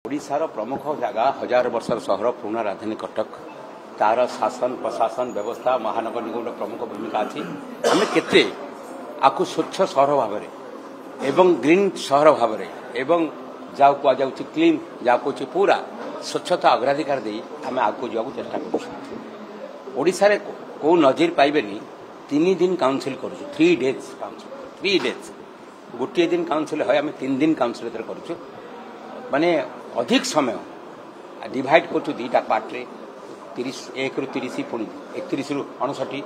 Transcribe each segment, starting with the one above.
ओडिशार प्रमुख जगह 1000 वर्षर सहर पुराना राजधानी कटक तार शासन प्रशासन व्यवस्था महानगर निगम प्रमुख भूमिका अच्छी आम के आपको स्वच्छ सहर भाव एवं ग्रीन सहर भाव एवं जहाँ कहुँ क्लीन जहाँ कहुँ पूरा स्वच्छता अग्राधिकार दे आम आगे जावाक चेष्टा करोशा कौ नजर पाइबेनी 3 दिन काउंसिल कर 3 डेज काउंसिल 3 डेज गोटे दिन काउंसिल है आम 3 दिन काउंसिल करुँ माने अधिक समय डिवाइड कर दीटा पार्टे 1 ରୁ 30 पुणी 31 ରୁ 59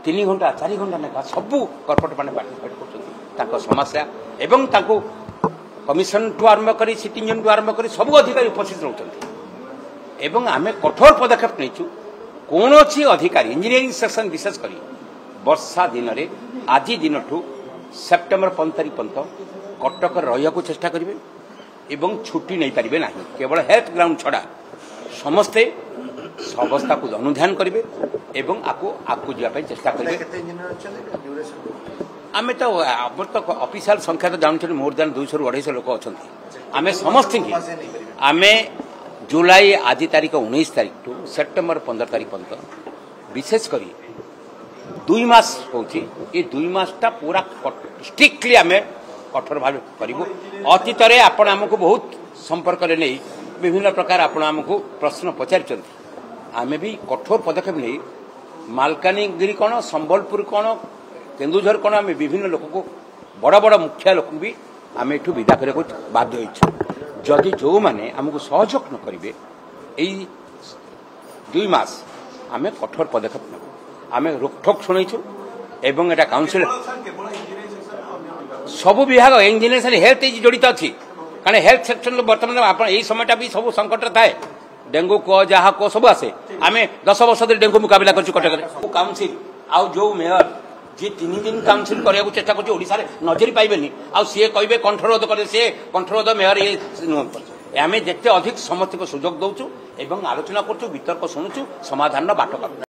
3 घंटा 4 घंटा लेखा सबू कर्पोरेट मैंने पार्टिसिपेट कर समस्या एवं कमिशन ठू आरंभ कर सिटीजन ठू आरंभ कर सब अधिकारी उपस्थित रहते एवं आम कठोर पदक्षेप नहीं कौन अधिकारी इंजीनियरिंग सेक्शन विशेषकर वर्षा दिन में आज दिन ठू सेप्टेम्बर 15 तारीख पर्यंत कटक रहा चेष्टा करेंगे एवं छुट्टी नहीं पारे ना केवल हेल्थ ग्राउंड छड़ा समस्ते अवस्था को अनुध्यान करेंगे एवं आपको जावाई चेष्टा करेंगे आम तो ऑफिशियल संख्या तो जानते मोर देन 200 ରୁ 250 लोक अच्छा आम समस्त आम जुलाई आज तारीख 19 तारीख टू सेप्टेम्बर 15 तारीख पर्यंत विशेषकर 2 मास हो 2 मासटा पूरा स्ट्रिक्टली आम कठोर भाव करूँ अतीत आपण आमको बहुत संपर्क नहीं विभिन्न प्रकार आपण आमको प्रश्न पचार आम भी कठोर पदक्षेप नहीं मालकानगिरी कौन संबलपुर कौन केन्दुझर कौन आम विभिन्न लोक को बड़ बड़ मुखिया लोक भी आम एठू विदा करने बाध्य जदि जो मैंने आमको सहयोग न करेंगे यही 2 मास आम कठोर पदक्षेप नब आम रोकठोक शुणु एवं एटा काउंसिल सब विभाग इंजीनियर हेल्थ जड़ित अच्छी कारण हेल्थ सेक्शन बर्तमान आप समयटा भी सब संकट थाए डेंगू को जहाँ को सब आसे आम 10 वर्ष धरी डेंगू मुकाबला कर कटक काउंसिल आउ जो मेयर जी 3 दिन काउंसिल करने चेष्टा कर नजर पाइबेनी सी कहे कंठरोध करे सी कंठरोध मेयर ये नुह आम जिते अधिक समस्त को सुजोग दौचु एवं आलोचना करूँ वितर्क शुणुचु समाधान बाट